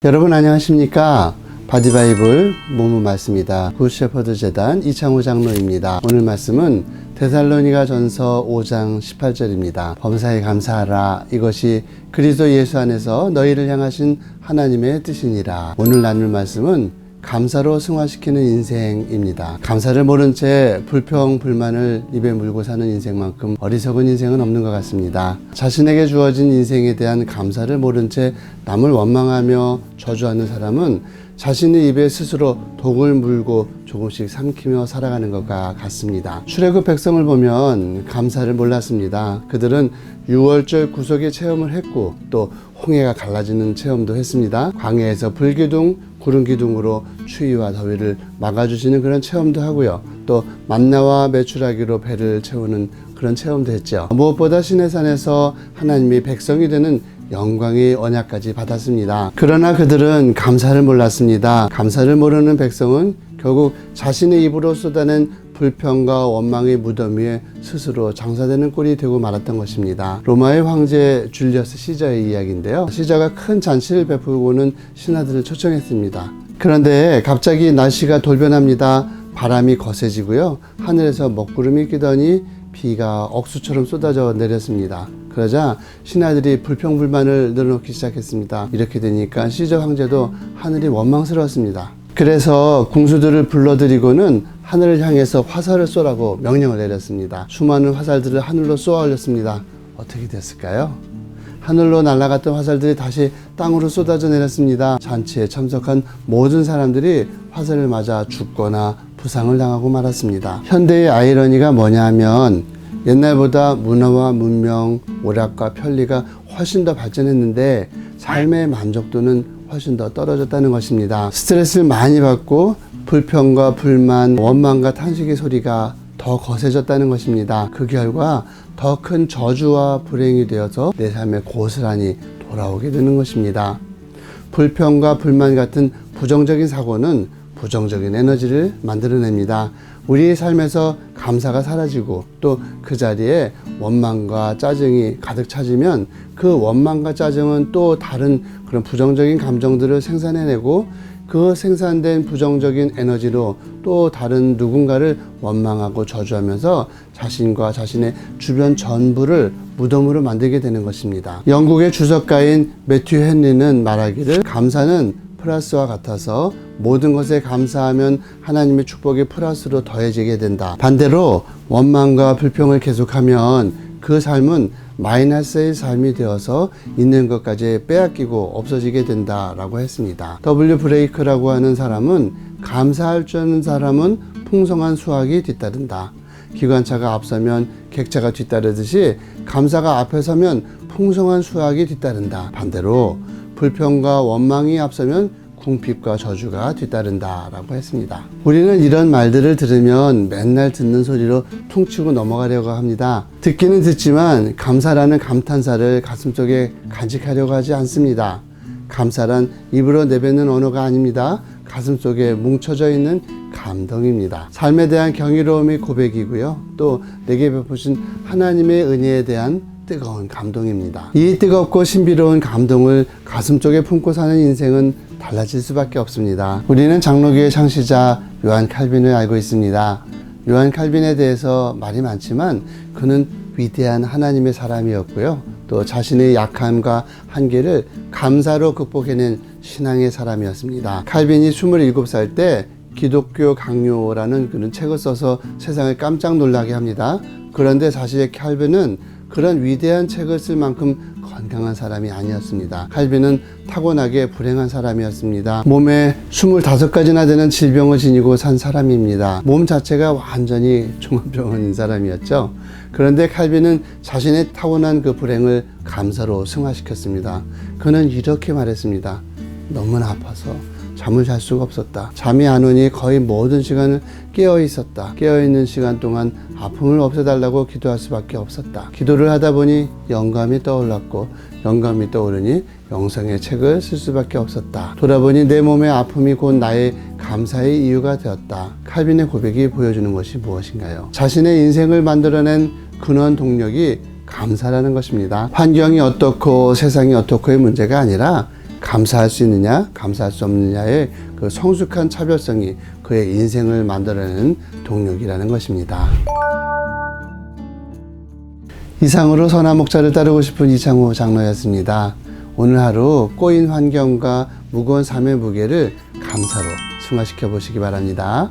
여러분 안녕하십니까? 바디바이블 모모 말씀이다. 굿셰퍼드 재단 이창호 장로입니다. 오늘 말씀은 데살로니가 전서 5장 18절입니다. 범사에 감사하라. 이것이 그리스도 예수 안에서 너희를 향하신 하나님의 뜻이니라. 오늘 나눌 말씀은 감사로 승화시키는 인생입니다. 감사를 모른 채 불평, 불만을 입에 물고 사는 인생만큼 어리석은 인생은 없는 것 같습니다. 자신에게 주어진 인생에 대한 감사를 모른 채 남을 원망하며 저주하는 사람은 자신의 입에 스스로 독을 물고 조금씩 삼키며 살아가는 것과 같습니다. 출애굽 백성을 보면 감사를 몰랐습니다. 그들은 유월절 구속의 체험을 했고 또 홍해가 갈라지는 체험도 했습니다. 광야에서 불기둥, 구름기둥으로 추위와 더위를 막아주시는 그런 체험도 하고요. 또 만나와 메추라기로 배를 채우는 그런 체험도 했죠. 무엇보다 시내산에서 하나님이 백성이 되는 영광의 언약까지 받았습니다. 그러나 그들은 감사를 몰랐습니다. 감사를 모르는 백성은 결국 자신의 입으로 쏟아낸 불평과 원망의 무덤 위에 스스로 장사되는 꼴이 되고 말았던 것입니다. 로마의 황제 줄리어스 시저의 이야기인데요. 시저가 큰 잔치를 베풀고는 신하들을 초청했습니다. 그런데 갑자기 날씨가 돌변합니다. 바람이 거세지고요. 하늘에서 먹구름이 끼더니 비가 억수처럼 쏟아져 내렸습니다. 그러자 신하들이 불평불만을 늘어놓기 시작했습니다. 이렇게 되니까 시저 황제도 하늘이 원망스러웠습니다. 그래서 궁수들을 불러들이고는 하늘을 향해서 화살을 쏘라고 명령을 내렸습니다. 수많은 화살들을 하늘로 쏘아 올렸습니다. 어떻게 됐을까요? 하늘로 날아갔던 화살들이 다시 땅으로 쏟아져 내렸습니다. 잔치에 참석한 모든 사람들이 화살을 맞아 죽거나 부상을 당하고 말았습니다. 현대의 아이러니가 뭐냐 하면 옛날보다 문화와 문명, 오락과 편리가 훨씬 더 발전했는데 삶의 만족도는 훨씬 더 떨어졌다는 것입니다. 스트레스를 많이 받고 불평과 불만, 원망과 탄식의 소리가 더 거세졌다는 것입니다. 그 결과 더 큰 저주와 불행이 되어서 내 삶에 고스란히 돌아오게 되는 것입니다. 불평과 불만 같은 부정적인 사고는 부정적인 에너지를 만들어냅니다. 우리의 삶에서 감사가 사라지고 또 그 자리에 원망과 짜증이 가득 차지면 그 원망과 짜증은 또 다른 그런 부정적인 감정들을 생산해내고 그 생산된 부정적인 에너지로 또 다른 누군가를 원망하고 저주하면서 자신과 자신의 주변 전부를 무덤으로 만들게 되는 것입니다. 영국의 주석가인 매튜 헨리는 말하기를 감사는 플러스와 같아서 모든 것에 감사하면 하나님의 축복이 플러스로 더해지게 된다. 반대로 원망과 불평을 계속하면 그 삶은 마이너스의 삶이 되어서 있는 것까지 빼앗기고 없어지게 된다라고 했습니다. W 브레이크라고 하는 사람은 감사할 줄 아는 사람은 풍성한 수확이 뒤따른다. 기관차가 앞서면 객차가 뒤따르듯이 감사가 앞에 서면 풍성한 수확이 뒤따른다. 반대로 불평과 원망이 앞서면 궁핍과 저주가 뒤따른다라고 했습니다. 우리는 이런 말들을 들으면 맨날 듣는 소리로 퉁치고 넘어가려고 합니다. 듣기는 듣지만 감사라는 감탄사를 가슴속에 간직하려고 하지 않습니다. 감사란 입으로 내뱉는 언어가 아닙니다. 가슴속에 뭉쳐져 있는 감동입니다. 삶에 대한 경이로움의 고백이고요. 또 내게 베푸신 하나님의 은혜에 대한 뜨거운 감동입니다. 이 뜨겁고 신비로운 감동을 가슴속에 품고 사는 인생은 달라질 수밖에 없습니다. 우리는 장로교의 창시자 요한 칼빈을 알고 있습니다. 요한 칼빈에 대해서 말이 많지만 그는 위대한 하나님의 사람이었고요. 또 자신의 약함과 한계를 감사로 극복해낸 신앙의 사람이었습니다. 칼빈이 27살 때 기독교 강요라는 그런 책을 써서 세상을 깜짝 놀라게 합니다. 그런데 사실 칼빈은 그런 위대한 책을 쓸 만큼 건강한 사람이 아니었습니다. 칼빈은 타고나게 불행한 사람이었습니다. 몸에 25가지나 되는 질병을 지니고 산 사람입니다. 몸 자체가 완전히 종합병원인 사람이었죠. 그런데 칼빈은 자신의 타고난 그 불행을 감사로 승화시켰습니다. 그는 이렇게 말했습니다. 너무나 아파서 잠을 잘 수가 없었다. 잠이 안 오니 거의 모든 시간을 깨어 있었다. 깨어 있는 시간 동안 아픔을 없애달라고 기도할 수밖에 없었다. 기도를 하다 보니 영감이 떠올랐고 영감이 떠오르니 영성의 책을 쓸 수밖에 없었다. 돌아보니 내 몸의 아픔이 곧 나의 감사의 이유가 되었다. 칼빈의 고백이 보여주는 것이 무엇인가요? 자신의 인생을 만들어낸 근원 동력이 감사라는 것입니다. 환경이 어떻고 세상이 어떻고의 문제가 아니라 감사할 수 있느냐, 감사할 수 없느냐의 그 성숙한 차별성이 그의 인생을 만들어내는 동력이라는 것입니다. 이상으로 선한 목자를 따르고 싶은 이창호 장로였습니다. 오늘 하루 꼬인 환경과 무거운 삶의 무게를 감사로 승화시켜 보시기 바랍니다.